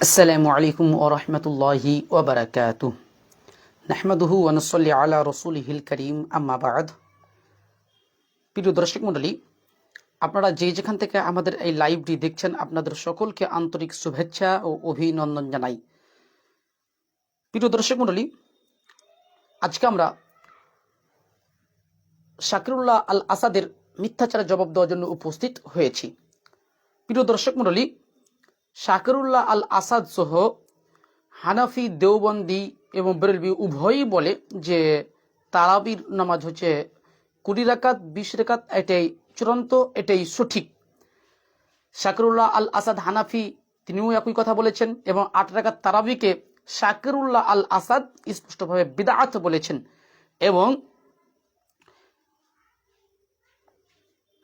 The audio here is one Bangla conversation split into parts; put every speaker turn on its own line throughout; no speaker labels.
আসসালামু আলাইকুম ওয়া রাহমাতুল্লাহি ওয়া বারাকাতুহু নাহমাদুহু ওয়া নুসাল্লি আলা রাসূলিহিল কারীম আম্মা বা'দ। প্রিয় দর্শক মণ্ডলী, আপনারা যে যেখান থেকে আমাদের এই লাইভটি দেখছেন আপনাদের সকলকে আন্তরিক শুভেচ্ছা ও অভিনন্দন জানাই। প্রিয় দর্শক মণ্ডলী, আজকে আমরা শাকিরুল্লাহ আল আসাদের মিথ্যাচারের জবাব দেওয়ার জন্য উপস্থিত হয়েছি। প্রিয় দর্শক মণ্ডলী, শাকিরুল্লাহ আল আসাদ সহ হানাফি, দেওবন্দি এবং বেরেলভি উভয়ই বলে যে তারাবির নামাজ হচ্ছে 20 রাকাত 20 রাকাত, এটাই চূড়ান্ত, এটাই সঠিক। শাকিরুল্লাহ আল আসাদ হানাফি তিনিও একই কথা বলেছেন এবং 8 রাকাত তারাবিকে শাকিরুল্লাহ আল আসাদ স্পষ্টভাবে বিদআত বলেছেন এবং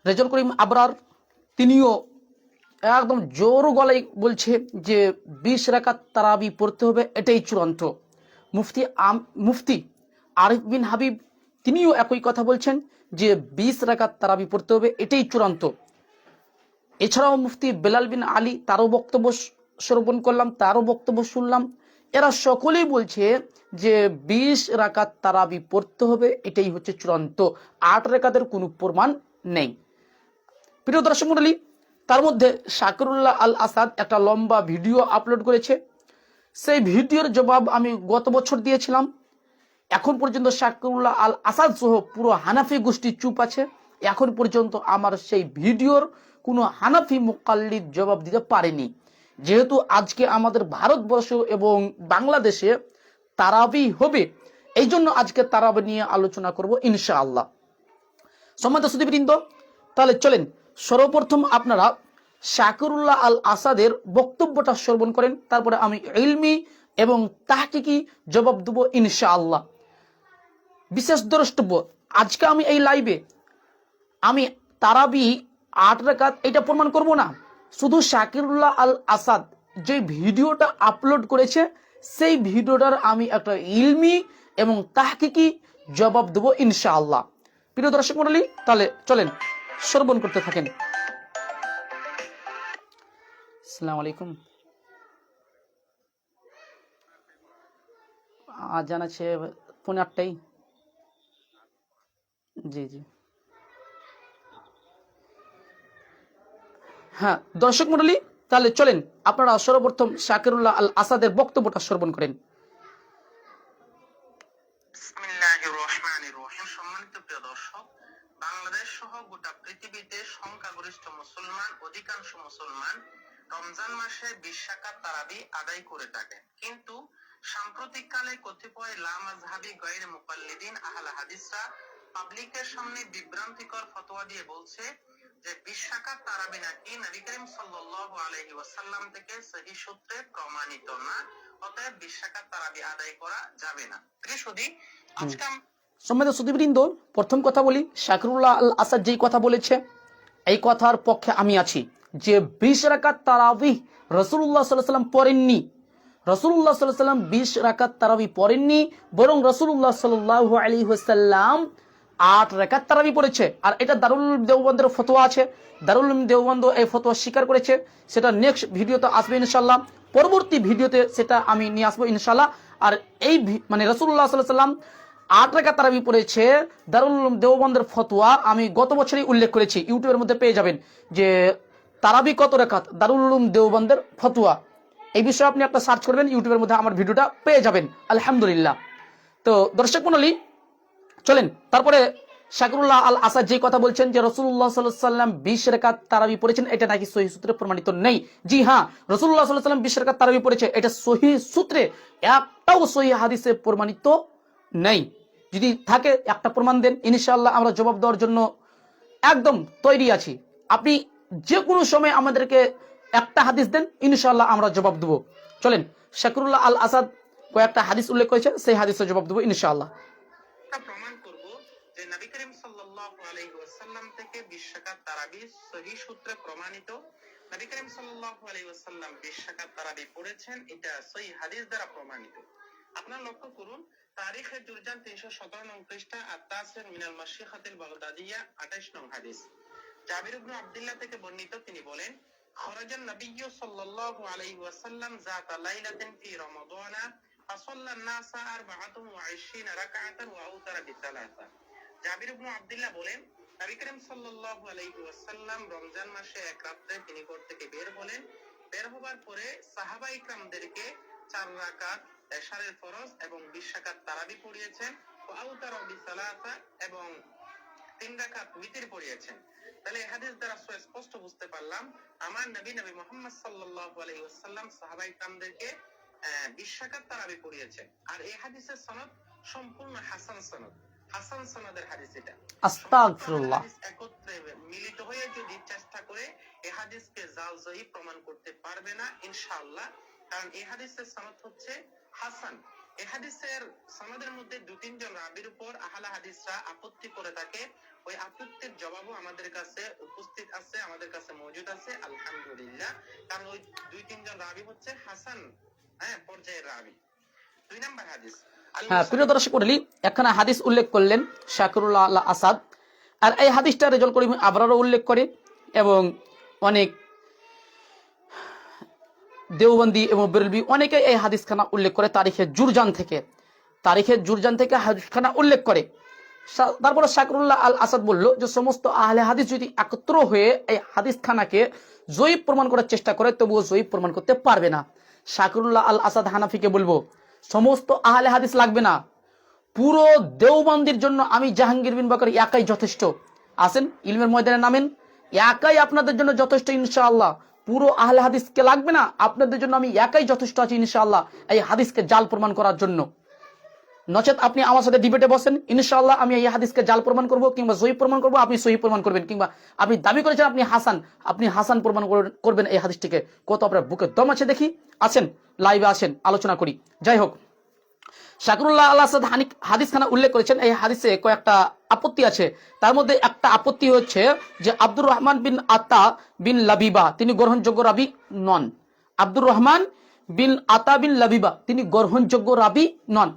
রেজাউল করিম আবরার তিনিও একদম জোর গলায় বলছে যে 20 রাকাত তারাবি পড়তে হবে, এটাই চূড়ান্ত। মুফতি আরিফ বিন হাবিব তিনিও একই কথা বলছেন যে 20 রাকাত তারাবি পড়তে হবে, এটাই চূড়ান্ত। এছাড়াও মুফতি বেলাল বিন আলী, তারও বক্তব্য শ্রবণ করলাম, তারও বক্তব্য শুনলাম। এরা সকলেই বলছে যে 20 রাকাত তারাবি পড়তে হবে, এটাই হচ্ছে চূড়ান্ত। 8 রাকাতের কোনো প্রমাণ নেই। প্রিয় দর্শক মণ্ডলী, তার মধ্যে শাকিরুল্লাহ আল আসাদ একটা লম্বা ভিডিও আপলোড করেছে। সেই ভিডিওর জবাব আমি গত বছর দিয়েছিলাম। এখন পর্যন্ত শাকিরুল্লাহ আল আসাদ সহ পুরো হানাফি গোষ্ঠী চুপ আছে। এখন পর্যন্ত আমার সেই ভিডিওর কোনো হানাফি মুকাল্লিদ জবাব দিতে পারেনি। যেহেতু আজকে আমাদের ভারতবর্ষ এবং বাংলাদেশে তারাবি হবে, এই জন্য আজকে তারাবি নিয়ে আলোচনা করব ইনশাআল্লাহ। সম্মানিত সুধীবৃন্দ, তাহলে চলেন সর্বপ্রথম আপনারা শাকিরুল্লাহ আল আসাদের বক্তব্যটা শ্রবণ করেন, তারপরে আমি ইলমি এবং তাহকিকি জবাব দেব ইনশাআল্লাহ। বিশেষ দ্রষ্টব্য, আজকে আমি এই লাইভে আমি তারাবি 8 রাকাত এটা প্রমাণ করব না, শুধু শাকিরুল্লাহ আল আসাদ যে ভিডিওটা আপলোড করেছে সেই ভিডিওটার আমি একটা ইলমি এবং তাহকিকি জবাব দেব ইনশাআল্লাহ। প্রিয় দর্শক মণ্ডলী, তাহলে চলেন শ্রবণ করতে থাকেন। আসসালামু আলাইকুম। আজান আছে 8:30। জি জি, হ্যাঁ দর্শক মণ্ডলী, তাহলে চলেন আপনারা সর্বপ্রথম শাকিরুল্লাহ আল আসাদের বক্তব্যটা শ্রবণ করেন।
বিসমিল্লাহির রহমানির রহিম। সম্মানিত প্রিয় দর্শক, বাংলাদেশ সহ গোটা পৃথিবীতে সংখ্যাগরিষ্ঠ মুসলমান, অধিকাংশ মুসলমান রমজান মাসে 20 রাকাত তারাবি আদায় করে থাকেন। কিন্তু সাম্প্রতিককালে কতিপয় লামাযহাবী গায়র মুকাল্লিদিন আহলে হাদিসরা পাবলিকের সামনে বিভ্রান্তিকর ফতোয়া দিয়ে বলছে যে 20 রাকাত তারাবি নাকি নবী করিম সাল্লাল্লাহু আলাইহি ওয়াসাল্লাম থেকে সহিহ সূত্রে প্রমাণিত না, অতএব 20 রাকাত তারাবি আদায় করা যাবে না। আজকে
সম্মানিত সুধীবৃন্দ, প্রথম কথা বলি, শাকিরুল্লাহ আল আসাদ যেই কথা বলেছে এই কথার পক্ষে আমি আছি যে 20 রাকাত তারাবি রাসূলুল্লাহ সাল্লাল্লাহু আলাইহি ওয়াসাল্লাম পড়েননি। রাসূলুল্লাহ সাল্লাল্লাহু আলাইহি ওয়াসাল্লাম 20 রাকাত তারাবি পড়েননি, বরং রাসূলুল্লাহ সাল্লাল্লাহু আলাইহি ওয়াসাল্লাম 8 রাকাত তারাবি পড়েছে। আর এটা দারুল উলুম দেওবন্দের ফতোয়া আছে, দারুল উলুম দেওবন্দ এই ফতোয়া স্বীকার করেছে। সেটা নেক্সট ভিডিওতে আসবে ইনশাআল্লাহ, পরবর্তী ভিডিওতে সেটা আমি নিয়ে আসবো ইনশাআল্লাহ। আর এই মানে রাসূলুল্লাহ সাল্লাল্লাহু আলাইহি ওয়াসাল্লাম 8 রাকাত তারাবি পড়েছে, দারুল উলুম দেওবন্দের ফতোয়া আমি গত বছরই উল্লেখ করেছি, ইউটিউবের মধ্যে পেয়ে যাবেন যে তারাবি কত রাকাত, দারুল উলুম দেওবন্দের ফতোয়া। এই বিষয়ে আপনি একটা সার্চ করবেন, ইউটিউবের মধ্যে আমার ভিডিওটা পেয়ে যাবেন আলহামদুলিল্লাহ। তো দর্শক মণ্ডলী, চলেন তারপরে শাকিরুল্লাহ আল আসাদ যে কথা বলছেন যে রাসূলুল্লাহ সাল্লাল্লাহু আলাইহি ওয়াসাল্লাম 20 রাকাত তারাবি পড়েছেন, এটা নাকি সহিহ সূত্রে প্রমাণিত নেই। জি হ্যাঁ, রাসূলুল্লাহ সাল্লাল্লাহু আলাইহি ওয়াসাল্লাম 20 রাকাত তারাবি পড়েছে, এটা সহিহ সূত্রে একটাও সহিহ হাদিসে প্রমাণিত নেই। যদি থাকে একটা প্রমাণ দেন, ইনশাআল্লাহ আমরা জবাব দেওয়ার জন্য একদম তৈরি আছি। আপনি যে কোনো সময় আমাদেরকে একটা হাদিস দেন, ইনশাআল্লাহ আমরা জবাব দেব। চলেন, শাকিরুল্লাহ আল আসাদ কয়েকটা হাদিস উল্লেখ করেছে, সেই হাদিসের জবাব দেব ইনশাআল্লাহ।
প্রমাণ করব যে নবী করিম সাল্লাল্লাহু আলাইহি ওয়াসাল্লাম থেকে 20 রাকাত তারাবি সহিহ সূত্রে প্রমাণিত। নবী করিম সাল্লাল্লাহু আলাইহি ওয়াসাল্লাম 20 রাকাত তারাবি পড়েছেন, এটা সহিহ হাদিস দ্বারা প্রমাণিত। আপনারা লক্ষ্য করুন, তারিখে জুরজান 317 নং পৃষ্ঠা, আত-তাসির মিনাল মাশিখাতিল বাগদাদিয়া 28 নং হাদিস। জাবির ইবনে আব্দুল্লাহ থেকে বর্ণিত, তিনি বলেন, خرج النبي صلى الله عليه وسلم ذات ليلة في رمضان فصلى الناس 24 ركعة وأوتر بثلاثة. জাবির ইবনে আব্দুল্লাহ বলেন, নবী করিম সাল্লাল্লাহু আলাইহি ওয়াসাল্লাম রমজান মাসে এক রাতে তিনি ঘর থেকে বের হলেন। বের হবার পরে সাহাবা ইকরামদেরকে 4 রাকাত এশারের ফরজ এবং 20 রাকাত তারাবি পড়িয়েছেন, ওয়া আউতারা বিসালাসা এবং 3 রাকাত উইতর পড়িয়েছেন। তাহলে এই হাদিস দ্বারা স্পষ্ট বুঝতে পারলাম আমার নবী মুহাম্মদ সাল্লাল্লাহু আলাইহি ওয়াসাল্লাম সাহাবা ইকরামদেরকে 20 রাকাত তারাবি পড়িয়েছেন। আর এই হাদিসের সনদ সম্পূর্ণ হাসান সনদ, হাসান সনদের হাদিস এটা।
আস্তাগফিরুল্লাহ।
একত্রে মিলিত হয়ে যদি চেষ্টা করে এই হাদিসকে জাল জয়ী প্রমাণ করতে পারবে না ইনশাআল্লাহ, কারণ এই হাদিসের সনদ হচ্ছে হাসান। এই হাদিসের সনদের মধ্যে 2-3 জন রাবীর উপর আহলে হাদিসরা আপত্তি করে থাকে। ওই আপত্তির জবাবও আমাদের কাছে উপস্থিত আছে, আমাদের কাছে মজুদ আছে আলহামদুলিল্লাহ, কারণ ওই 2-3 জন রাবী হচ্ছে হাসান পর্যায়ের রাবী। 2 নম্বর হাদিস।
হ্যাঁ, প্রিয় দর্শক মণ্ডলী, এখানে হাদিস উল্লেখ করলেন শাকিরুল্লাহ আল আসাদ, আর এই হাদিসটা রেজাউল করিম আবরারও উল্লেখ করে এবং অনেক দেওবন্দি এবং বেরলভী অনেকে এই হাদিসখানা উল্লেখ করে তারিখে জুরজান থেকে হাদিসখানা উল্লেখ করে। তারপরে শাকিরুল্লাহ আল আসাদ বলল যে সমস্ত আহলে হাদিস যদি একত্র হয়ে এই হাদিসখানাকে জয়ীব প্রমাণ করার চেষ্টা করে তবুও জয়ীব প্রমাণ করতে পারবে না। শাকিরুল্লাহ আল আসাদ হানাফিকে বলবো সমস্ত আহলে হাদিস লাগবে না, পুরো দেওবন্দির জন্য আমি জাহাঙ্গীর বিন বকর একাই যথেষ্ট। আসেন ইলমের ময়দানে নামেন, একাই আপনাদের জন্য যথেষ্ট ইনশাআল্লাহ। পুরো আহলে হাদিসকে লাগবে না, আপনাদের জন্য আমি একাই যথেষ্ট আছি ইনশাআল্লাহ এই হাদিসকে জাল প্রমাণ করার জন্য। নচেত আপনি আমার সাথে ডিবেটে বসেন, ইনশাআল্লাহ আমি এই হাদিসকে জাল প্রমাণ করব কিংবা সহিহ প্রমাণ করব, আপনি সহিহ প্রমাণ করবেন, কিংবা আপনি দাবি করেছেন আপনি হাসান প্রমাণ করবেন এই হাদিসটিকে। কত আপনার বুকে দম আছে দেখি, আছেন লাইভে আসেন আলোচনা করি। যাই হোক, শাকিরুল্লাহ আল আসাদ হাদিসখানা উল্লেখ করেছেন। এই হাদিসে কয়েকটা আপত্তি আছে, তার মধ্যে একটা আপত্তি হচ্ছে যে আব্দুর রহমান বিন আতা বিন লাবিবা তিনি গ্রহণযোগ্য রাবি নন। আব্দুর রহমান বিন আতা বিন লাবিবা তিনি গ্রহণযোগ্য রাবি নন।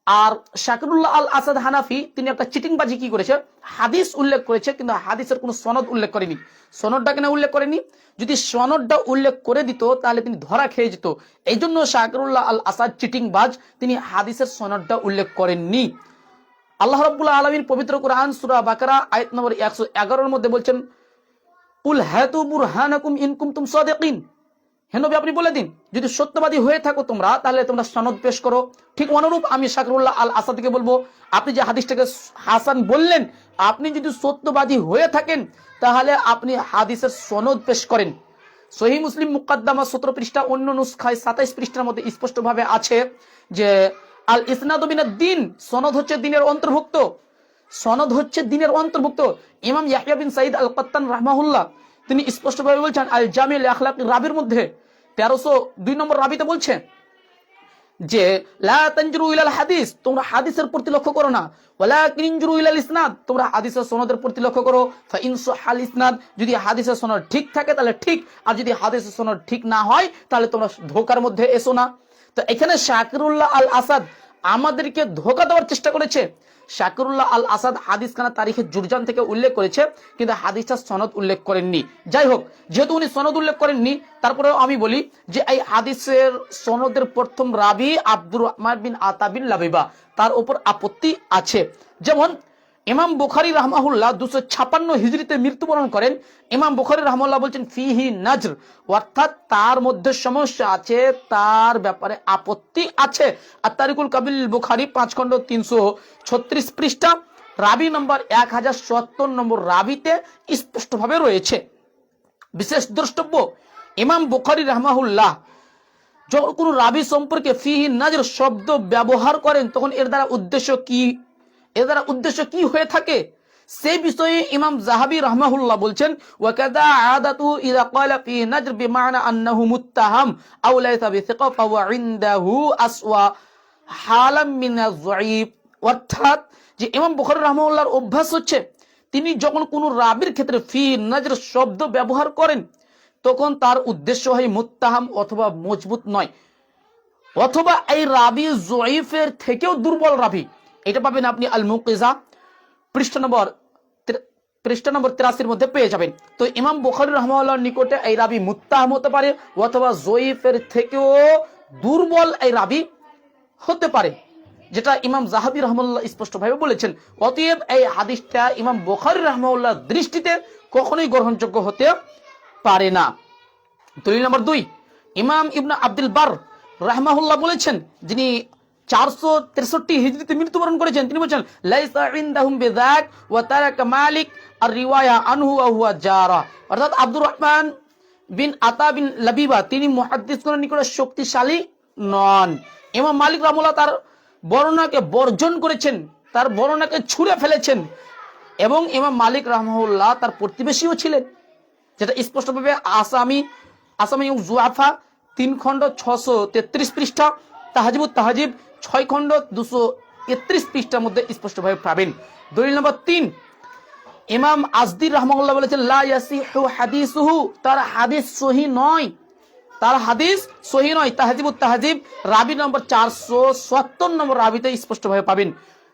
আর শাকিরুল্লাহ আল আসাদ হানাফি তিনি একটা চিটিংবাজি কি করেছে, হাদিস উল্লেখ করেছে কিন্তু হাদিসের কোনো সনদ উল্লেখ করেনি। সনদটা কেন উল্লেখ করেনি? যদি সনদটা উল্লেখ করে দিত তাহলে তিনি ধরা খেয়ে যেত। এই জন্য শাকিরুল্লাহ আল আসাদ চিটিংবাজ, তিনি হাদিসের সনদটা উল্লেখ করেননি। আল্লাহ রাব্বুল আলামিন পবিত্র কোরআন সূরা বাকারা আয়াত নম্বর 111 মধ্যে বলছেন, কুল হাতু বুরহানাকুম ইন কুনতুম সাদিকিন, হে নবী আপনি বলে দিন যদি সত্যবাদী হয়ে থাকো তোমরা তাহলে তোমরা সনদ পেশ করো। ঠিক অনুরূপ আমি শাকিরুল্লাহ আল আসাদকে বলবো, আপনি যে হাদিসটাকে হাসান বললেন, আপনি যদি সত্যবাদী হয়ে থাকেন তাহলে আপনি হাদিসের সনদ পেশ করেন। সহিহ মুসলিম মুকদ্দমা 17 পৃষ্ঠা, অন্য নুসখায় 27 পৃষ্ঠার মধ্যে স্পষ্টভাবে আছে যে আল ইসনাদু মিনাদ দ্বীন, সনদ হচ্ছে দ্বীনের অন্তর্ভুক্ত। সনদ হচ্ছে দ্বীনের অন্তর্ভুক্ত। ইমাম ইয়াহইয়া বিন সাঈদ আল কাত্তান রাহমাহুল্লাহ তিনি স্পষ্টভাবে বলছেন আল জামিল আখলাকি রাবির মধ্যে 1302 নম্বর রাবিতে বলছে যে লা তানজুরু ইলাল হাদিস, তোমরা হাদিসের প্রতি লক্ষ্য করো না, ওয়ালাকিন ইনজুরু ইলাল ইসনাদ, তোমরা হাদিসের সনদের প্রতি লক্ষ্য করো। ফা ইন সাহাল ইসনাদ, যদি হাদিসের সনদ ঠিক থাকে তাহলে ঠিক, আর যদি হাদিসের সনদ ঠিক না হয় তাহলে তোমরা ধোকার মধ্যে এসো না। তো এখানে শাকিরুল্লাহ আল আসাদ আমাদেরকে ধোকা দেওয়ার চেষ্টা করেছে। শাকিরুল্লাহ আল আসাদ হাদিসখানা তারিখে জুরজান থেকে উল্লেখ করেছে কিন্তু হাদিসটা সনদ উল্লেখ করেননি। যাই হোক, যেহেতু উনি সনদ উল্লেখ করেননি, তারপরেও আমি বলি যে এই হাদিসের সনদের প্রথম রাবি আব্দুর রহমান বিন আতা বিন লাবিবা, তার উপর আপত্তি আছে। যেমন ইমাম বুখারী রাহমাহুল্লাহ 256 হিজরিতে মৃত্যুবরণ করেন। ইমাম বুখারী রাহমাহুল্লাহ বলছেন ফিহি নাজর, অর্থাৎ তার মধ্যে সমস্যা আছে, তার ব্যাপারে আপত্তি আছে। আর তারিকুল কাবিল বুখারী 5 খণ্ড 336 পৃষ্ঠা রাবি নম্বর 1070 নম্বর রাবিতে স্পষ্টভাবে রয়েছে। বিশেষ দ্রষ্টব্য, ইমাম বুখারী রাহমাহুল্লাহ যখন কোন রাবি সম্পর্কে ফিহি নাজর শব্দ ব্যবহার করেন তখন এর দ্বারা উদ্দেশ্য কি হয়ে থাকে সেই বিষয়ে ইমাম যাহাবী রাহমাহুল্লাহ বলছেন, ওয়াকাদা আদাতুহু ইযা ক্বালা ফি নাজর বিমানা আন্নাহু মুত্তাহাম আও লাইসা বিসিকা ফাওয়া ইনদাহু আসওয়া হালাম মিন আয-যায়ীফ। অর্থাৎ যে ইমাম বুখারী রাহমাহুল্লাহর অভ্যাস হচ্ছে তিনি যখন কোন রাবির ক্ষেত্রে ফি নাজর শব্দ ব্যবহার করেন তখন তার উদ্দেশ্য হয় মুত্তাহাম অথবা মজবুত নয়, অথবা এই রাবি যঈফের থেকেও দুর্বল রাবি। এটা পাবেন আপনি আল মুকিজা পৃষ্ঠা নম্বর পৃষ্ঠা নম্বর 83 মধ্যে পেয়ে যাবেন। তো ইমাম বুখারী রাহমাহুল্লাহর নিকটে এই রাবি মুত্তাহাম হতে পারে অথবা জয়ীফের থেকেও দুর্বল এই রাবি হতে পারে, যেটা ইমাম জাহাবী রাহমাহুল্লাহ স্পষ্টভাবে বলেছেন। অতএব এই হাদিসটা ইমাম বুখারী রাহমাহুল্লাহর দৃষ্টিতে কখনোই গ্রহণযোগ্য হতে পারে না। দলিল নম্বর 2, ইমাম ইবনে আব্দুল বার রাহমাহুল্লাহ বলেছেন, যিনি 463 হিজরিতে মৃত্যুবরণ করেছেন, তিনি বলেছেন লাইসা ইনদাহুম বিযাক ওয়া তারাকা মালিক আর রিওয়ায়া আনহু ওয়া হুয়া জারা। অর্থাৎ আব্দুর রহমান বিন আতা বিন লাবিবা তিনি মুহাদ্দিসগণের নিকটে শক্তিশালী নন। ইমাম মালিক রাহমাহুল্লাহ তার বর্ণনাকে বর্জন করেছেন, তার বর্ণনাকে ছুঁড়ে ফেলেছেন, এবং ইমাম মালিক রাহমাহুল্লাহ তার প্রতিবেশীও ছিলেন, যেটা স্পষ্টভাবে আসামি জুআফা 3 খণ্ড 633 পৃষ্ঠা, তাহজিবুত তাহজিব 6 খণ্ড 231 পৃষ্ঠার মধ্যে স্পষ্টভাবে পাবেন। দলিল নম্বর 3, ইমাম আজদি রাহমাহুল্লাহ বলেছেন লা ইয়াসিহু হাদিসুহু, তার হাদিস সহিহ নয়, তার হাদিস সহিহ নয়। তাহজিবুত তাহজিব রাবি নম্বর 477 নম্বর রাবিতে স্পষ্টভাবে পাবেন।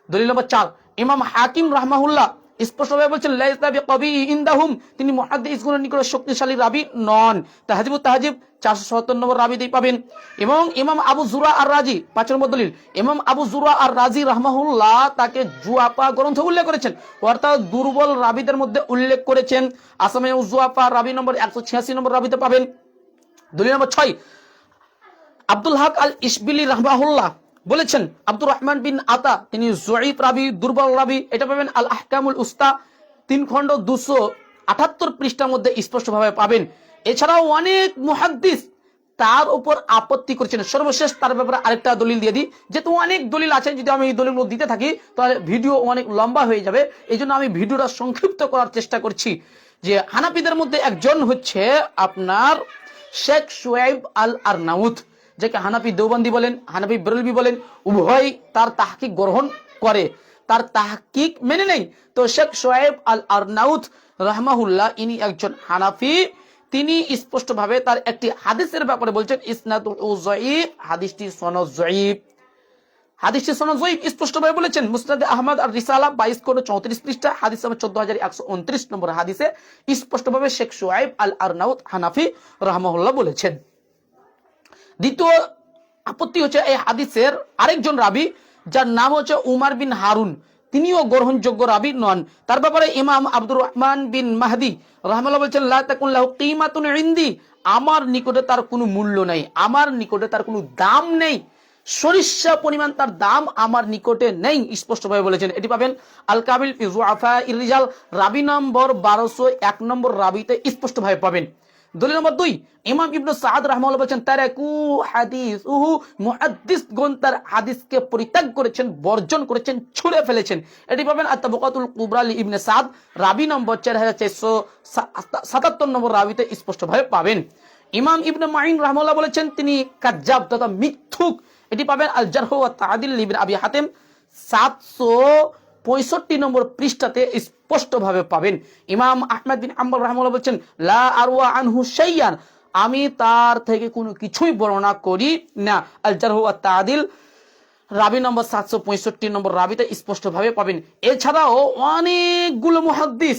দলিল নম্বর 4, ইমাম হাকিম রাহমাহুল্লাহ স্পষ্টভাবে বলছেন লাইসা বিকবি ইনদাহুম, তিনি মুহাদ্দিসগণের নিকটে শক্তিশালী রাবি নন। তাহজিবুত তাহজিব 477 নম্বর রাবিতেই পাবেন। এবং ইমাম আবু জুরা আর রাজি 5 নম্বর দলিল, ইমাম আবু জুরা আর রাজি রাহমাহুল্লাহ তাকে জুআফা গ্রন্থ উল্লেখ করেছেন, অর্থাৎ দুর্বল রাবিদের মধ্যে উল্লেখ করেছেন। আসামে জুআফা রাবি নম্বর 186 নম্বর রাবিতে পাবেন। দলিল নম্বর 6, আব্দুল হক আল ইশবিলি রাহমাহুল্লাহ বলেছেন আব্দুর রহমান বিন আতা তিনি জয়ীফ রাবি, দুর্বল রাবি। এটা পাবেন আল আহকামুল উস্তা 3 খণ্ড 278 পৃষ্ঠার মধ্যে স্পষ্টভাবে পাবেন। এছাড়াও অনেক মুহাদ্দিস তার উপর আপত্তি করেছেন। সর্বশেষ তার ব্যাপারে আরেকটা দলিল দিয়ে দিই, যেহেতু অনেক দলিল আছে, যদি আমি এই দলিলগুলো দিতে থাকি তাহলে ভিডিও অনেক লম্বা হয়ে যাবে, এই জন্য আমি ভিডিওটা সংক্ষিপ্ত করার চেষ্টা করছি। যে হানাফিদের মধ্যে একজন হচ্ছে আপনার শেখ শুয়াইব আল আরনাউত, যাকে হানাফি দেওবন্দি বলেন, হানাফি বেরলভি বলেন, উভয় তার তাহকিক গ্রহণ করে, তার তাহকিক মেনে নেই। তো শেখ শুয়াইব আল আরনাউত রাহমাহুল্লাহ ইনি একজন হানাফি, তিনি স্পষ্টভাবে তার একটি হাদিসের ব্যাপারে বলছেন ইসনাদুহু যায়ীফ, হাদিসটি সনদ যায়ীফ, হাদিসটি সনদ যায়ীফ স্পষ্টভাবে বলেছেন। মুসনাদ আহমদ আর রিসালা 22 খণ্ড 34 পৃষ্ঠা, হাদিস নম্বর 14129 নম্বর হাদিসে স্পষ্টভাবে শেখ শুয়াইব আল আরনাউত হানাফি রাহমাহুল্লাহ বলেছেন। দ্বিতীয় আপত্তি হচ্ছে এই হাদিসের আরেকজন রাবি, যার নাম হচ্ছে উমার বিন হারুন, তিনিও গ্রহণযোগ্য রাবি নন। তার ব্যাপারে ইমাম আব্দুর রহমান বিন মাহদি রাহমাহুল্লাহ বলেছেন লা তাকুন লাহু কিমাতুন ইনদি, আমার নিকটে তার কোনো মূল্য নেই, আমার নিকটে তার কোনো দাম নেই, সরিষা পরিমাণ তার দাম আমার নিকটে নেই, স্পষ্টভাবে বলেছেন। এটি পাবেন আল কামিল ফি যুআফা ইর রিজাল রাবি নম্বর 1201 নম্বর রাবিতে স্পষ্টভাবে পাবেন। দলিল নম্বর 2, ইমাম ইবনে সাদ রাহমাহুল্লাহ বলেছেন তারাকু হাদিসুহু, মুহাদ্দিসগণ তার হাদিসকে পরিত্যাগ করেছেন, বর্জন করেছেন, ছুঁড়ে ফেলেছেন। এটি পাবেন আত-তাবাকাতুল কুবরা লি ইবনে সাদ রাবি নম্বর 4477 নম্বর রাবিতে স্পষ্টভাবে পাবেন। ইমাম ইবনে মাইন রাহমাহুল্লাহ বলেছেন তিনি কাজ্জাব তথা মিথ্যুক, এটি পাবেন আল জারহ ওয়া তা'দিল ইবনে আবি হাতেম 765 নম্বর পৃষ্ঠাতে স্পষ্টভাবে পাবেন। ইমাম আহমদ বিন হাম্বল রাহমাহুল্লাহ বলেছেন লা আরওয়া আনহু শাইয়ান, আমি তার থেকে কোনো কিছুই বর্ণনা করি না। আল জারহ ওয়া তা'দিল রাবি নম্বর 765 নম্বর রাবিতে স্পষ্টভাবে পাবেন। এছাড়াও অনেকগুলো মুহাদ্দিস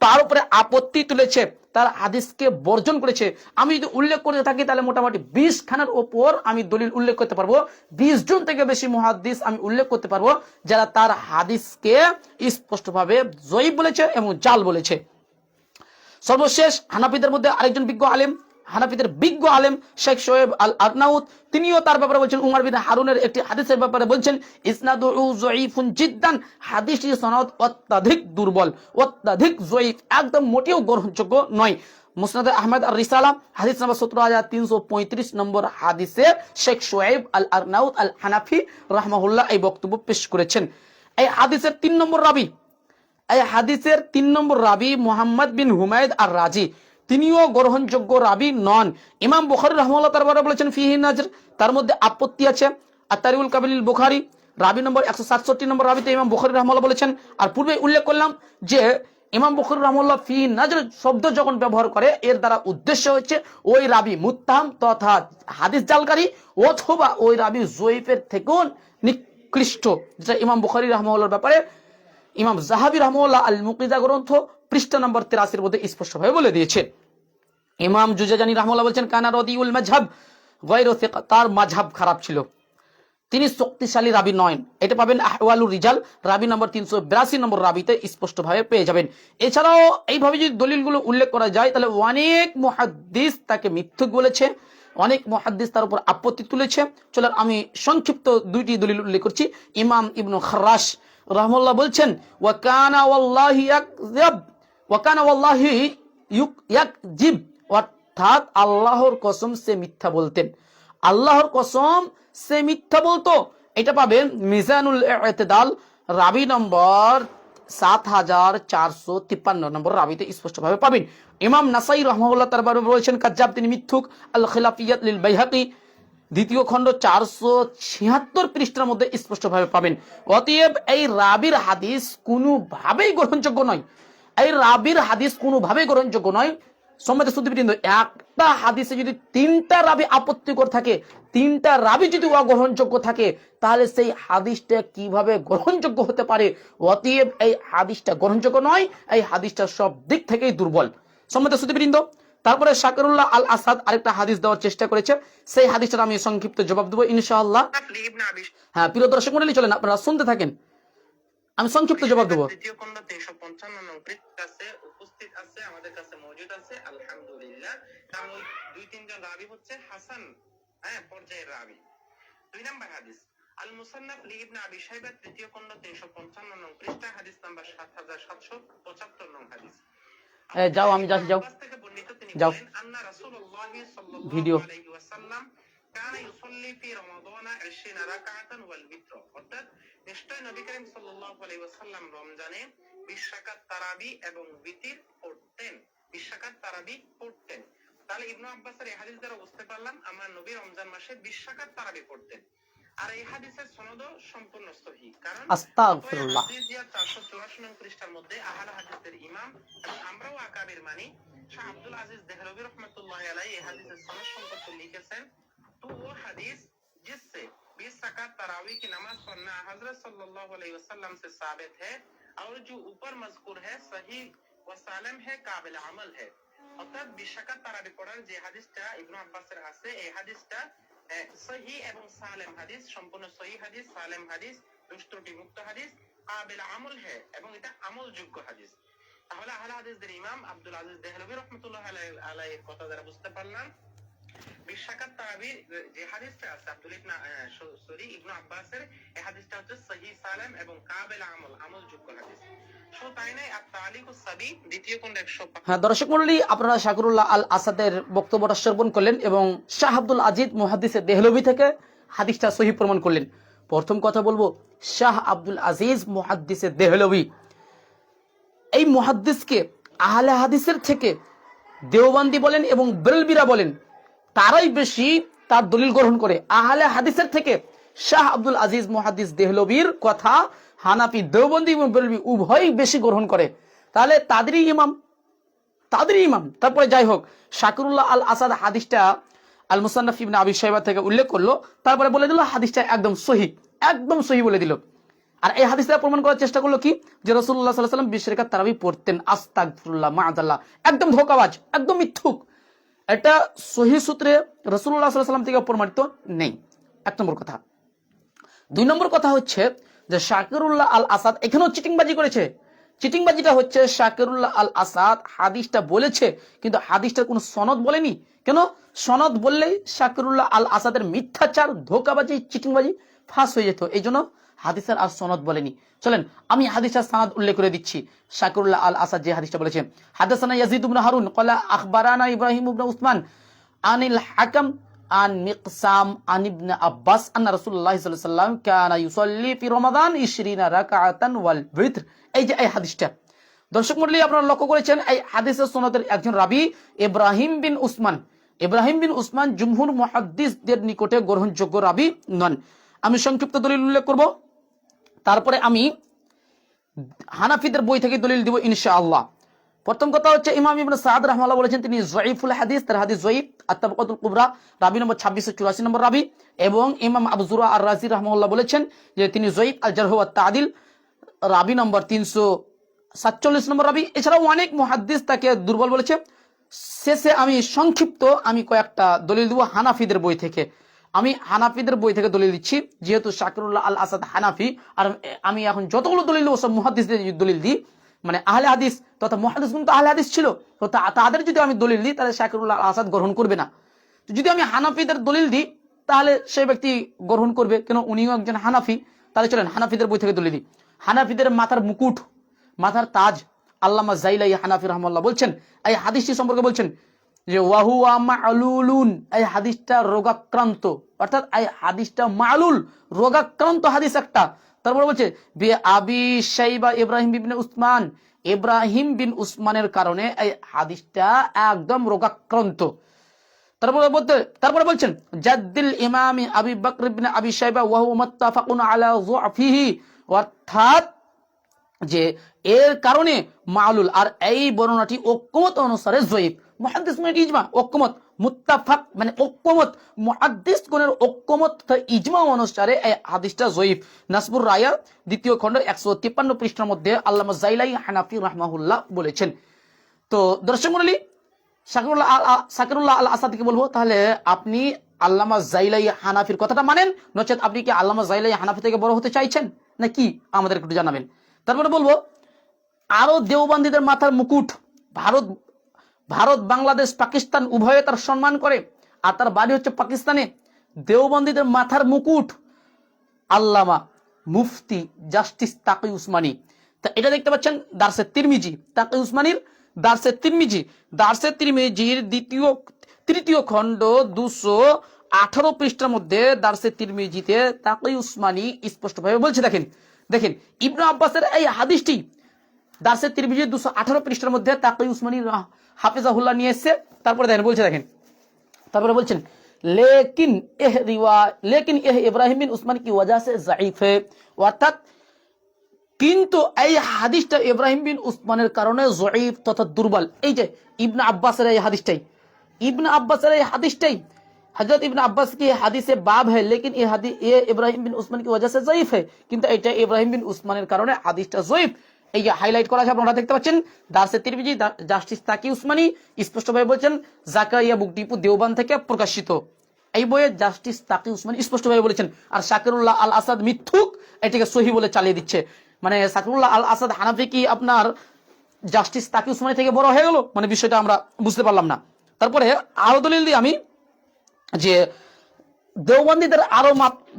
তার উপরে আপত্তি তুলেছে, তার হাদিসকে বর্জন করেছে। আমি যদি উল্লেখ করতে থাকি তাহলে মোটামুটি 20 খানার ওপর আমি দলিল উল্লেখ করতে পারবো, 20 জন থেকে বেশি মুহাদ্দিস আমি উল্লেখ করতে পারবো যারা তার হাদিসকে স্পষ্টভাবে যঈফ বলেছে এবং জাল বলেছে। সর্বশেষ হানাফিদের মধ্যে আরেকজন বিজ্ঞ আলেম, হানাফিদের বিজ্ঞ আলেম শেখ শুয়াইব আল আরনাউত, তিনিও তার ব্যাপারে বলছেন উমর বিন হারুনের একটি হাদিসের ব্যাপারে বলছেন ইসনাদুহু যায়ীফুন জিদ্দান, হাদিসটি সনদ অত্যাধিক দুর্বল, অত্যাধিক যায়ীফ, একদম মোটেও গ্রহণযোগ্য নয়। মুসনাদ আহমদ আর রিসালা হাদিস নম্বর 17335 নম্বর হাদিসে শেখ শুয়াইব আল আরনাউত আল হানাফি রাহমাহুল্লাহ এই বক্তব্য পেশ করেছেন। এই হাদিসের 3 নম্বর রাবি মুহাম্মদ বিন হুমায়দ আর রাজি, তিনিও গ্রহণযোগ্য রাবি নন। ইমাম বুখারী রাহমাহুল্লাহ তার ব্যাপারে বলেছেন ফিহি নাজর, তার মধ্যে আপত্তি আছে। আর তারিউল কাবিল বুখারী রাবি নম্বর 167 নম্বর রাবিতে ইমাম বুখারী রাহমাহুল্লাহ বলেছেন। আর পূর্বে উল্লেখ করলাম যে ইমাম বুখারী রাহমাহুল্লাহ ফি নাজর শব্দ যখন ব্যবহার করে এর দ্বারা উদ্দেশ্য হচ্ছে ওই রাবি মুত্তাহাম তথা হাদিস জালকারী অথবা ওই রাবি যঈফের থেকেও নিকৃষ্ট, যেটা ইমাম বুখারী রাহমাহুল্লাহর ব্যাপারে ইমাম জাহাবি রাহমাহুল্লাহ আল মুকিজা গ্রন্থ পৃষ্ঠা নম্বর 83 মধ্যে স্পষ্টভাবে বলে দিয়েছে। ইমাম জুজাজানি রাহমাহুল্লাহ বলছেন কানা রদিউল মাযহাব গায়রু সিকা, তার মাযহাব খারাপ ছিল, তিনি শক্তিশালী রাবি নয়। এটা পাবেন আহওয়ালুর রিজাল রাবি নম্বর 382 নম্বর রাবিতে স্পষ্টভাবে পেয়ে যাবেন। এছাড়াও এইভাবে যদি দলিলগুলো উল্লেখ করা যায় তাহলে অনেক মুহাদ্দিস তাকে মিথ্যুক বলেছে, অনেক মুহাদ্দিস তার উপর আপত্তি তুলেছে। চলেন আমি সংক্ষিপ্ত দুইটি দলিল উল্লেখ করছি। ইমাম ইবনু খাররাশ রাহমাহুল্লাহ বলছেন ওয়া কানা ওয়াল্লাহি ইয়াকযিব, ওয়া কানা ওয়াল্লাহি ইয়াকযিব, অর্থাৎ আল্লাহর কসম সে মিথ্যা বলতেন, আল্লাহর কসম সে মিথ্যা বলতো। এটা পাবেন মিজানুল ইতিদাল রাবি নম্বর 7453 নম্বর রাবিতে স্পষ্টভাবে পাবেন। ইমাম নাসাই রাহমাহুল্লাহ তার ব্যাপারে বলেছেন কাজ্জাব, তিনি মিথ্যুক। আল খিলাফিয়াত লিল বাইহাকি দ্বিতীয় খণ্ড 476 পৃষ্ঠার মধ্যে স্পষ্টভাবে পাবেন। অতএব এই রাবির হাদিস কোনোভাবেই গ্রহণযোগ্য নয়, এই রাবির হাদিস কোনোভাবেই গ্রহণযোগ্য নয়। সম্মানিত সুধীবৃন্দ, একটা হাদিসে যদি 3টা রাবি আপত্তিকর থাকে, 3টা রাবি যদি অগ্রহণযোগ্য থাকে, তাহলে সেই হাদিসটা কিভাবে গ্রহণযোগ্য হতে পারে? অতএব এই হাদিসটা গ্রহণযোগ্য নয়, এই হাদিসটা সব দিক থেকেই দুর্বল। সম্মানিত সুধীবৃন্দ, তারপরে শাকিরুল্লাহ আল আসাদ আরেকটা হাদিস দেওয়ার চেষ্টা করেছে, সেই হাদিসটা আমি সংক্ষিপ্ত জবাব দেবো ইনশাআল্লাহ। হ্যাঁ প্রিয় দর্শক মণ্ডলী, চলেন আপনারা শুনতে থাকেন, আমি সংক্ষিপ্ত জবাব দেবো।
দ্বিতীয় খণ্ড 355 নং পৃষ্ঠাতে উপস্থিত আছে, আমাদের কাছে মজুদ আছে আলহামদুলিল্লাহ। কারণ ওই 2-3 জন রাবি হচ্ছে হাসান পর্যায়ের রাবি। 2 নম্বর হাদিস আল মুসান্নাফ লি ইবনে আবি শাইবা তৃতীয় খণ্ড 355 নং পৃষ্ঠা হাদিস নাম্বার 7775 নং হাদিস।
যাও আমি যাচ্ছি, যাও যাও
আন্না রাসূলুল্লাহ
ভিডিও
সাল্লাল্লাহু আলাইহি ওয়াসাল্লাম কানা ইউসাল্লি ফি রমাদান 20 রাকাআতান ওয়াল বিত্র, অর্থাৎ নিশ্চয় নবী করিম সাল্লাল্লাহু আলাইহি ওয়াসাল্লাম রমজানে 20 রাকাত তারাবি এবং বিতির পড়তেন, 20 রাকাত তারাবি পড়তেন। তাহলে ইবনে আব্বাসের এই হাদিস দ্বারা বুঝতে পারলাম আমরা নবী রমজান মাসে 20 রাকাত তারাবি পড়তেন। আর এই হাদিসের সনদও সম্পূর্ণ সহিহ, কারণ
আস্তাগফিরুল্লাহ
484 নং পৃষ্ঠার মধ্যে আহলে হাদিসের ইমাম এবং আমরাও আকাবির মানি শাহ আব্দুল আজিজ দেহলভী রাহমাতুল্লাহি আলাইহি এই হাদিসের সনদ সম্পর্কে লিখেছেন, তো वो हदीस जिससे 20 रकात तरावी की नमाज पढ़ना हजरत सल्लल्लाहु अलैहि वसल्लम से साबित है और जो ऊपर मज़कूर है सही व सालिम है, काबिल अमल है। অর্থাৎ 20 রাকাত তারাবি পড়ার যে হাদিসটা ইবনে আব্বাসের আছে, এই হাদিসটা সহিহ এবং সালিম হাদিস, সম্পূর্ণ সহিহ হাদিস, সালিম হাদিস, দোষ ত্রুটি মুক্ত হাদিস, কাবিল আমল है এবং এটা আমলযোগ্য হাদিস। তাহলে আহলে হাদিসদের ইমাম আব্দুল আজিজ দেহলভী রাহমাতুল্লাহি আলাইহির কথা দ্বারা বুঝতে পারলাম 20 রাকাত তারাবি যে হাদিসটা আছে ইবনে আব্বাসের, এই হাদিসটা হচ্ছে সহিহ সালিম এবং কাবিল আমল, আমলযোগ্য হাদিস। সো তাই নাই আত-তালিকুস সাবি দ্বিতীয় খণ্ড 105।
হ্যাঁ দর্শক মণ্ডলী, আপনারা শাকিরুল্লাহ আল আসাদের বক্তব্যটা শ্রবণ করলেন এবং শাহ আব্দুল আজিজ মুহাদ্দিসে দেহলভী থেকে হাদিসটা সহিহ প্রমাণ করলেন। প্রথম কথা বলবো, শাহ আব্দুল আজিজ মুহাদ্দিসে দেহলভী, এই মুহাদ্দিসকে আহলে হাদিসের থেকে দেওবন্দি বলেন এবং বেরেলভিরা বলেন, তারাই বেশি তার দলিল গ্রহণ করে। আহলে হাদিসের থেকে শাহ আব্দুল আজিজ মুহাদ্দিস দেহলভীর কথা হানাফি, দেওবন্দি এবং বেরেলভি উভয়ই বেশি গ্রহণ করে। তাহলে তাদেরই ইমাম। তারপরে যাই হোক, শাকিরুল্লাহ আল আসাদ হাদিসটা আল মুসান্নাফ ইবনে আবি শাইবা থেকে উল্লেখ করলো, তারপরে বলে দিল হাদিসটা একদম সহিহ বলে দিল। আর এই হাদিসটা প্রমাণ করার চেষ্টা করলো কি, যে রাসূলুল্লাহ সাল্লাল্লাহু আলাইহি ওয়াসাল্লাম 20 রাকাত তারাবি পড়তেন। আস্তাগফিরুল্লাহ, মাআযাল্লাহ, একদম ধোঁকাবাজ, একদম মিথ্যুক। এটা সহিহ সূত্রে রাসূলুল্লাহ সাল্লাল্লাহু আলাইহি ওয়াসাল্লাম থেকে প্রমাণিত নেই, 1 নম্বর কথা। 2 নম্বর কথা হচ্ছে যে শাকিরুল্লাহ আল আসাদ এখানেও চিটিংবাজি করেছে। চিটিংবাজিটা হচ্ছে শাকিরুল্লাহ আল আসাদ হাদিসটা বলেছে, কিন্তু হাদিসটার কোনো সনদ বলেনি। কেন? সনদ বললেই শাকিরুল্লাহ আল আসাদের মিথ্যাচার, ধোঁকাবাজি, চিটিংবাজি ফাঁস হয়ে যেত, এই জন্য হাদিসের আর সনদ বলেনি। চলেন আমি হাদিসের সনদ উল্লেখ করে দিচ্ছি। শাকিরুল্লাহ আল আসাদ যে হাদিসটা বলেছে, হাদাসানা ইয়াজিদ ইবনে হারুন ক্বালা আখবারানা ইব্রাহিম ইবনে উসমান আনিল হাকাম আন মিকসাম আন ইবনে আব্বাস আন্না রাসূলুল্লাহ সাল্লাল্লাহু আলাইহি ওয়াসাল্লাম কানা ইউসাল্লি ফি রমাদান 20 রাকাআতান ওয়াল বিত্র। এই যে এই হাদিসটা দর্শক মণ্ডলী আপনারা লক্ষ্য করেছেন, এই হাদিসের সনদের একজন রাবী ইব্রাহিম বিন উসমান জুমহুর মুহাদ্দিসদের নিকটে গ্রহণযোগ্য রাবী নন। আমি সংক্ষিপ্ত দলিল উল্লেখ করব, তারপরে আমি হানাফিদের বই থেকে দলিল দিব ইনশাআল্লাহ। প্রথম কথা হচ্ছে ইমাম ইবনে সাদ রাহমাহুল্লাহ বলেছেন তিনি যঈফুল হাদিস, তার হাদিস যঈফ। আত-তাবাকাতুল কুবরা রাবী নম্বর 2684 নম্বর রাবী। এবং ইমাম আবু যুরা আর রাজি রাহমাহুল্লাহ বলেছেন যে তিনি যঈফ। আল জারহ ওয়াত তা'দিল রাবি নম্বর 347 নম্বর রাবি। এছাড়াও অনেক মুহাদ্দিস তাকে দুর্বল বলেছে। শেষে আমি সংক্ষিপ্ত কয়েকটা দলিল দেবো হানাফিদের বই থেকে। আমি হানাফিদের বই থেকে দলিল দিচ্ছি, যেহেতু শাকিরুল্লাহ আল আসাদ হানাফি, আর আমি এখন যতগুলো দলিল দেবো সব মুহাদ্দিসদের দলিল দিই, মানে আহলে হাদিস তথা মুহাদ্দিস কিন্তু আহলে হাদিস ছিল, তো তাদের যদি আমি দলিল দিই তাহলে শাকিরুল্লাহ আল আসাদ গ্রহণ করবে না। যদি আমি হানাফিদের দলিল দিই তাহলে সেই ব্যক্তি গ্রহণ করবে, কেন উনিও একজন হানাফি। তাহলে চলেন হানাফিদের বই থেকে দলিল দিই। হানাফিদের মাথার মুকুট, মাথার তাজ, আল্লামা জাইলাই হানাফি রহমাল্লাহ বলছেন, এই হাদিসটি সম্পর্কে বলছেন যে ওয়াহুয়া মা'লুলুন, এই হাদিসটা রোগাক্রান্ত, অর্থাৎ এই হাদিসটা মা'লুল, রোগাক্রান্ত হাদিস একটা। তারপরে বলছে বি আবি শাইবা ইব্রাহিম বিন উসমান, ইব্রাহিম বিন উসমানের কারণে এই হাদিসটা একদম রোগাক্রান্ত। তারপরে বলছেন জাদ্দিল ইমামি আবি বকর ইবনে আবি শাইবা ওয়া হুয়া মুত্তাফাকুন আলা যুফিহি, অর্থাৎ যে এর কারণে মালুল, আর এই বর্ণনাটি ঐক্যমত অনুসারে জয়ীফ। মুহাদ্দিস মানে ইজমা, ঐক্যমত, মুত্তাফাক মানে ঐক্যমত, মুহাদ্দিসগণের ঐক্যমত ইজমা অনুসারে এই হাদিসটা জয়ীফ। নাসবুর রায়া দ্বিতীয় খণ্ড 153 পৃষ্ঠার মধ্যে আল্লামা জাইলাই হানাফি রাহমাহুল্লাহ বলেছেন। তো দর্শক মণ্ডলী, শাকিরুল্লাহ আল আসাদকে বলবো, তাহলে আপনি আল্লামা জাইলাই হানাফির কথাটা মানেন, নচেত আপনি কি আল্লামা জাইলাই হানাফি থেকে বড় হতে চাইছেন নাকি, আমাদের একটু জানাবেন। তারপরে বলবো আরো দেওবন্দীদের মাথার মুকুট, ভারত বাংলাদেশ পাকিস্তান উভয়ে তার সম্মান করে, আর তার বাড়ি হচ্ছে পাকিস্তানে। দেওবন্দীদের মাথার মুকুট আল্লামা মুফতি জাস্টিস তাকি উসমানী। তা এটা দেখতে পাচ্ছেন দারসে তিরমিজি, তাকি উসমানীর দারসে তিরমিজির তৃতীয় খণ্ড 218 পৃষ্ঠার মধ্যে দারসে তিরমিজিতে তাকি উসমানী স্পষ্টভাবে বলছে। দেখেন ইবনে আব্বাসের এই হাদিসটি দারসে তিরমিজি 218 পৃষ্ঠার মধ্যে তাকি উসমানী হাফিজাহুল্লাহ নিয়ে এসেছে। তারপরে তারপরে বলছেন लेकिन यह इब्राहिम बिन उस्मान की वजह से ज़ईफ है, অর্থাৎ কিন্তু এই হাদিসটা ইব্রাহিম বিন উসমানের কারণে জয়ীফ তথা দুর্বল। এই যে ইবনে আব্বাসের এই হাদিসটাই हजरत इब्न अब्बास की हदीस बाब है, लेकिन ये इब्राहिम बिन उस्मान की वजह से ज़ईफ है, কিন্তু এটা ইব্রাহিম বিন উসমানের কারণে হাদিসটা জয়ীফ। এই যে হাইলাইট করা আছে আপনারা দেখতে পাচ্ছেন, দারসে তিরমিজি জাস্টিস তাকি উসমানী স্পষ্টভাবে বলছেন জাকারিয়া বুক ডিপো দেওবান থেকে প্রকাশিত। এই বইয়ে জাস্টিস তাকি উসমানী স্পষ্টভাবে বলেছেন, আর শাকিরুল্লাহ আল আসাদ মিথ্যুক এটাকে সহি বলে চালিয়ে দিচ্ছে। মানে শাকিরুল্লাহ আল আসাদ হানাফি কি আপনার জাস্টিস তাকি উসমানী থেকে বড় হয়ে গেল, মানে বিষয়টা আমরা বুঝতে পারলাম না। তারপরে আরো দলিল দিই আমি যে দেওবন্দীদের আরো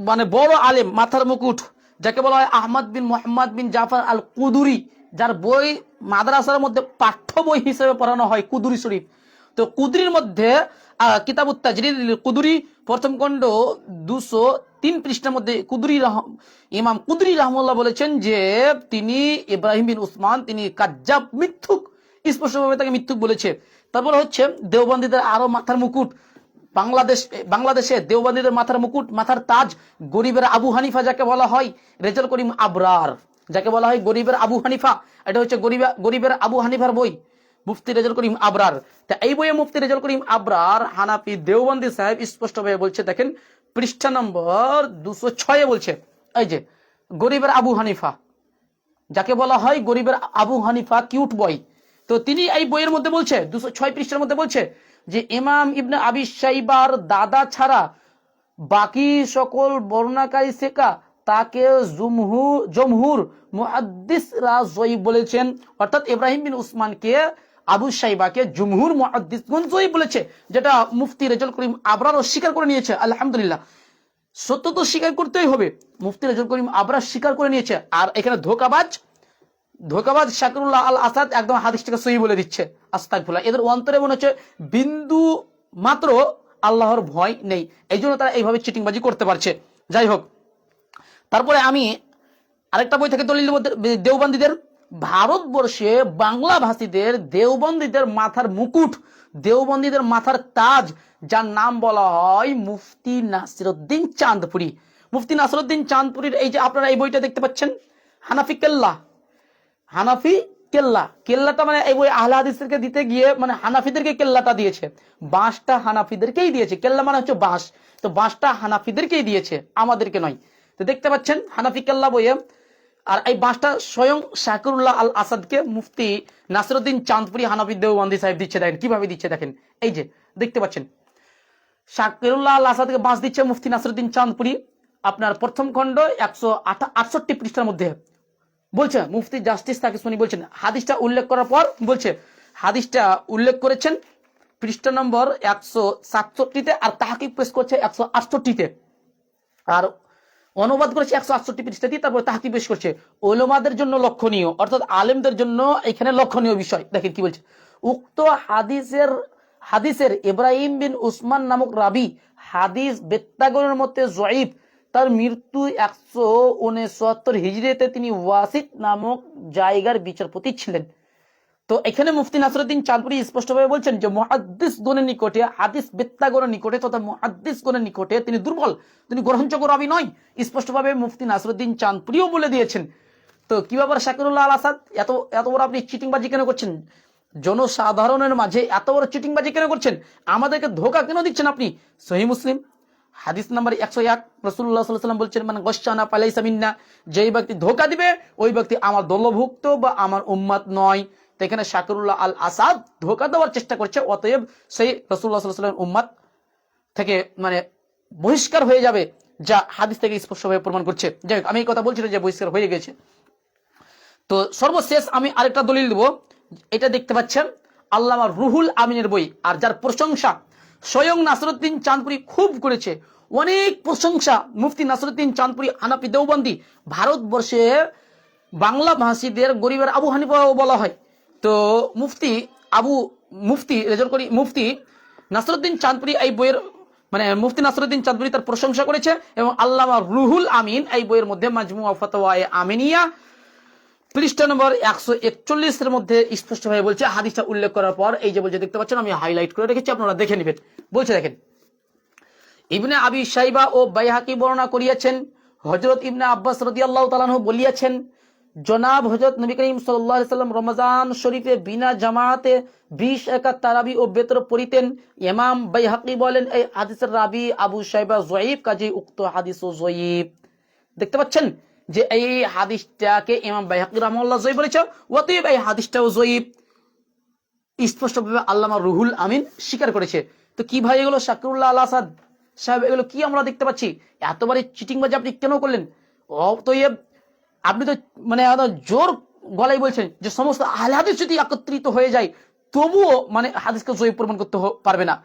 মানে বড় আলেম মাথার মুকুট, যাকে বলা হয় আহমদ বিন মোহাম্মদ বিন জাফর আল কুদুরি, যার বই মাদ্রাসার মধ্যে পাঠ্য বই হিসেবে পড়ানো হয়, কুদুরি শরীফ। তো কুদরির মধ্যে কিতাবুত তাজরিদ কুদুরি প্রথম খণ্ড 203 পৃষ্ঠার মধ্যে ইমাম কুদরি রাহমাহুল্লাহ বলেছেন যে তিনি ইব্রাহিম বিন উসমান তিনি কাজ্জাব, মিথ্যুক, স্পষ্টভাবে তাকে মিথ্যুক বলেছে। তারপর হচ্ছে দেওবন্দীদের আরো মাথার মুকুট, বাংলাদেশে দেওবন্দীদের মাথার মুকুট, মাথার তাজ গরিবের আবু হানিফা, যাকে বলা হয় রেজাল করিম আবরার, যাকে বলা হয় গরিবের আবু হানিফা। এটা হচ্ছে গরিবের আবু হানিফার বই, মুফতি রেজাল করিম আবরার। তা এই বইয়ে মুফতি রেজাল করিম আবরার হানাফি দেওবন্দি সাহেব স্পষ্টভাবে বলছে, দেখেন পৃষ্ঠা নম্বর 206 বলছে, এই যে গরিবের আবু হানিফা, যাকে বলা হয় গরিবের আবু হানিফা কিউট বই। তো তিনি এই বইয়ের মধ্যে বলছে 206 পৃষ্ঠার মধ্যে বলছে যে ইমাম ইবনে আবি শাইবার দাদা ছাড়া বাকি সকল বর্ণনাকারী সেকা তাকে জমহুর মুহাদ্দিসরা জয়ীফ বলেছেন, অর্থাৎ ইব্রাহিম বিন উসমানকে আবু শাইবাকে জমহুর মুহাদ্দিসগণ জয়ীফ বলেছে, যেটা মুফতি রেজাল করিম আবরারও স্বীকার করে নিয়েছে। আলহামদুলিল্লাহ, সত্য তো স্বীকার করতেই হবে, মুফতি রেজাল করিম আবরার স্বীকার করে নিয়েছে। আর এখানে ধোকাবাজ শাকিরুল্লাহ আল আসাদ একদম হাদিসটাকে সহি বলে দিচ্ছে। আস্তাগফিরুল্লাহ, এদের অন্তরে মনে হচ্ছে বিন্দু মাত্র আল্লাহর ভয় নেই, এই জন্য তারা এইভাবে চিটিংবাজি করতে পারছে। যাই হোক, তারপরে আমি আরেকটা বই থেকে দলিল দেওবন্দীদের, ভারতবর্ষে বাংলা ভাষীদের দেওবন্দীদের মাথার মুকুট, দেওবন্দীদের মাথার তাজ, যার নাম বলা হয় মুফতি নাসিরউদ্দিন চাঁদপুরি। মুফতি নাসিরউদ্দিন চাঁদপুরির এই যে আপনারা এই বইটা দেখতে পাচ্ছেন, হানাফি কেল্লাটা মানে এই বই আহলে হাদিসদেরকে দিতে গিয়ে মানে হানাফিদেরকে কেল্লাটা দিয়েছে, বাঁশটা হানাফিদেরকেই দিয়েছে। কেল্লা মানে হচ্ছে বাঁশ, তো বাঁশটা হানাফিদেরকেই দিয়েছে, আমাদেরকে নয়। তো দেখতে পাচ্ছেন হানাফি কেল্লা বইয়ে আর এই বাঁশটা স্বয়ং শাকিরুল্লাহ আল আসাদকে মুফতি নাসিরউদ্দিন চাঁদপুরি হানাফি দেওবন্দি সাহেব দিচ্ছে, দেখেন কিভাবে দিচ্ছে, দেখেন এই যে দেখতে পাচ্ছেন শাকিরুল্লাহ আল আসাদকে বাঁশ দিচ্ছে মুফতি নাসিরউদ্দিন চাঁদপুরি। আপনার প্রথম খণ্ড 168 পৃষ্ঠার মধ্যে বলছে মুফতি জাস্টিস তাকে শুনি বলছেন, হাদিসটা উল্লেখ করার পর বলছে হাদিসটা উল্লেখ করেছেন পৃষ্ঠা নম্বর 167-তে আর তাহকিক পেশ করছে 168-তে আর অনুবাদ করেছে 168 পৃষ্ঠা দিয়ে, তারপর তাহকিক পেশ করছে। ওলামাদের জন্য লক্ষণীয়, অর্থাৎ আলেমদের জন্য এখানে লক্ষণীয় বিষয় দেখেন কি বলছে, উক্ত হাদিসের ইব্রাহিম বিন উসমান নামক রাবি হাদিস বেত্তাগণের মধ্যে জয়ীফ, তার মৃত্যু 169 হিজরিতে, তিনি ওয়াসিত নামক জায়গার বিচারপতি ছিলেন। তো এখানে মুফতি নাসিরউদ্দিন চাঁদপুরি স্পষ্টভাবে বলছেন যে মুহাদ্দিসগণের নিকটে, হাদিস বেত্তাগণের নিকটে তথা মুহাদ্দিসগণের নিকটে তিনি দুর্বল, তিনি গ্রহণযোগ্য রাবী নয়, স্পষ্টভাবে মুফতি নাসিরউদ্দিন চাঁদপুরিও বলে দিয়েছেন। তো কি ব্যাপার শাকিরুল্লাহ আল আসাদ, এত বড় আপনি চিটিংবাজি কেন করছেন? জনসাধারণের মাঝে এত বড় চিটিংবাজি কেন করছেন? আমাদেরকে ধোঁকা কেন দিচ্ছেন আপনি? সহিহ মুসলিম হাদিস নাম্বার 101 রাসূলুল্লাহ সাল্লাল্লাহু আলাইহি ওয়াসাল্লাম বলছেন, মানে গশানা ফালাইসা মিন্না, যেই ব্যক্তি ধোঁকা দিবে ওই ব্যক্তি আমার দলভুক্ত বা আমার উম্মত নয়। তো এখানে শাকিরুল্লাহ আল আসাদ ধোঁকা দেওয়ার চেষ্টা করছে, অতএব সেই রাসূলুল্লাহ সাল্লাল্লাহু আলাইহি ওয়াসাল্লামের উম্মত থেকে মানে বহিষ্কার হয়ে যাবে, যা হাদিস থেকে স্পষ্টভাবে প্রমাণ করছে। যাই হোক, আমি এই কথা বলছিলাম যে বহিষ্কার হয়ে গেছে। তো সর্বশেষ আমি আরেকটা দলিল দেব, এটা দেখতে পাচ্ছেন আল্লামা রুহুল আমিনের বই, আর যার প্রশংসা স্বয়ং নাসিরউদ্দিন চাঁদপুরি খুব করেছে, অনেক প্রশংসা। মুফতি নাসিরউদ্দিন চাঁদপুরি হানাফি দেওবন্দি, ভারতবর্ষে বাংলা ভাষীদের গরিবের আবু হানিফাও বলা হয়। তো মুফতি নাসিরউদ্দিন চাঁদপুরি এই বইয়ের মানে মুফতি নাসিরউদ্দিন চাঁদপুরি তার প্রশংসা করেছে, এবং আল্লামা রুহুল আমিন এই বইয়ের মধ্যে মাজমুআ ফাতাওয়ায়ে আমিনিয়া পৃষ্ঠা নম্বর 141-এর মধ্যে স্পষ্টভাবে বলছে, হাদিসটা উল্লেখ করার পর এই যে বলছে দেখতে পাচ্ছেন, আমি হাইলাইট করে রেখেছি, আপনারা দেখে নেবেন। বলছে দেখেন, ইবনে আবি শাইবা ও বাইহাকি বর্ণনা করিয়াছেন, হযরত ইবনে আব্বাস রাদিয়াল্লাহু তাআলা আনহু বলিয়াছেন, জনাব হযরত নবী করিম সাল্লাল্লাহু আলাইহি সাল্লাম রমজান শরীফে বিনা জামাতে 20 রাকাত তারাবি ও বেতর পড়িতেন। ইমাম বাইহাকি বলেন এই হাদিসের রাবি আবু শাইবা যঈফ, কাজেই উক্ত হাদিসও যঈফ। দেখতে পাচ্ছেন যে এই হাদিসটাকে ইমাম বাইহাকি রাহিমাহুল্লাহ যঈফ বলেছে, অতএব এই হাদিসটাও যঈফ, স্পষ্টভাবে আল্লামা রুহুল আমিন স্বীকার করেছে। তো কি ভাই এগুলো শাকিরুল্লাহ আল আসাদ সাহেব, এগুলো কি আমরা দেখতে পাচ্ছি? এতবারই চিটিংবাজি আপনি কেন করলেন? অতএব আপনি তো মানে জোর গলায় বলছেন যে সমস্ত আহলে হাদিস যদি একত্রিত হয়ে যায় তবুও মানে হাদিসকে যঈফ প্রমাণ করতে পারবে না।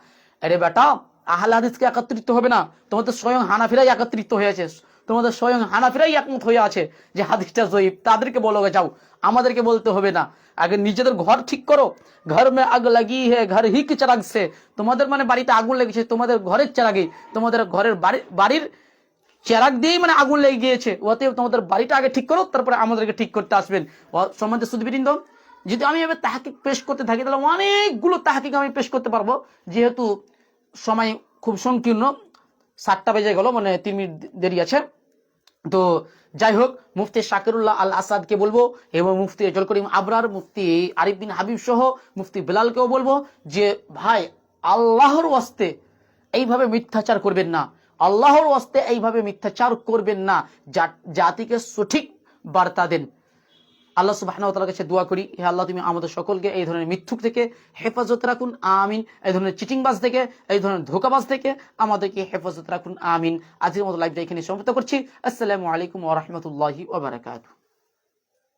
আরে বেটা, আহলে হাদিসকে একত্রিত হবে না, তোমাদের স্বয়ং হানাফিরাই একত্রিত হয়েছে, তোমাদের স্বয়ং হানাফিরাই একমত হয়ে আছে যে হাদিসটা যঈফ। তাদেরকে বলো যাও, আমাদেরকে বলতে হবে না। আগে নিজেদের ঘর ঠিক করো। ঘর মে আগ লাগি হে ঘর হি কি চারাগ সে, তোমাদের মানে বাড়িতে আগুন লেগেছে, তোমাদের ঘরের চারাগে, তোমাদের ঘরের বাড়ির চেরাগ দিয়েই মানে আগুন লেগে গিয়েছে, অতএব তোমাদের বাড়িটা আগে ঠিক করো, তারপরে আমাদেরকে ঠিক করতে আসবেন। সম্বন্ধে সুদবৃন্দ, যদি আমি এবার তাহকিক পেশ করতে থাকি তাহলে অনেকগুলো তাহকিক আমি পেশ করতে পারবো, যেহেতু সময় খুব সংকীর্ণ, 7টা বেজে গেল, মানে 3 মিনিট দেরি আছে। তো যাই হোক, মুফতি শাকিরুল্লাহ আল আসাদকে বলবো, এবং মুফতি এজল করিম আবরার, মুফতি আরিফ বিন হাবিব সহ মুফতি বেলালকেও বলবো যে ভাই আল্লাহর ওয়াস্তে এইভাবে মিথ্যাচার করবেন না, আল্লাহর ওয়াস্তে এইভাবে মিথ্যাচার করবেন না, জাতিকে সঠিক বার্তা দেন। আল্লাহ সুবহানাহু ওয়া তাআলার কাছে দোয়া করি, হে আল্লাহ তুমি আমাদের সকলকে এই ধরনের মিথ্যুক থেকে হেফাজত রাখুন, আমিন। এই ধরনের চিটিংবাজ থেকে, এই ধরনের ধোঁকাবাজ থেকে আমাদেরকে হেফাজত রাখুন, আমিন। আজকের মতো লাইভটা এখানে সমাপ্ত করছি। আসসালামু আলাইকুম ওয়া রাহমাতুল্লাহি ওয়া বারাকাতুহু।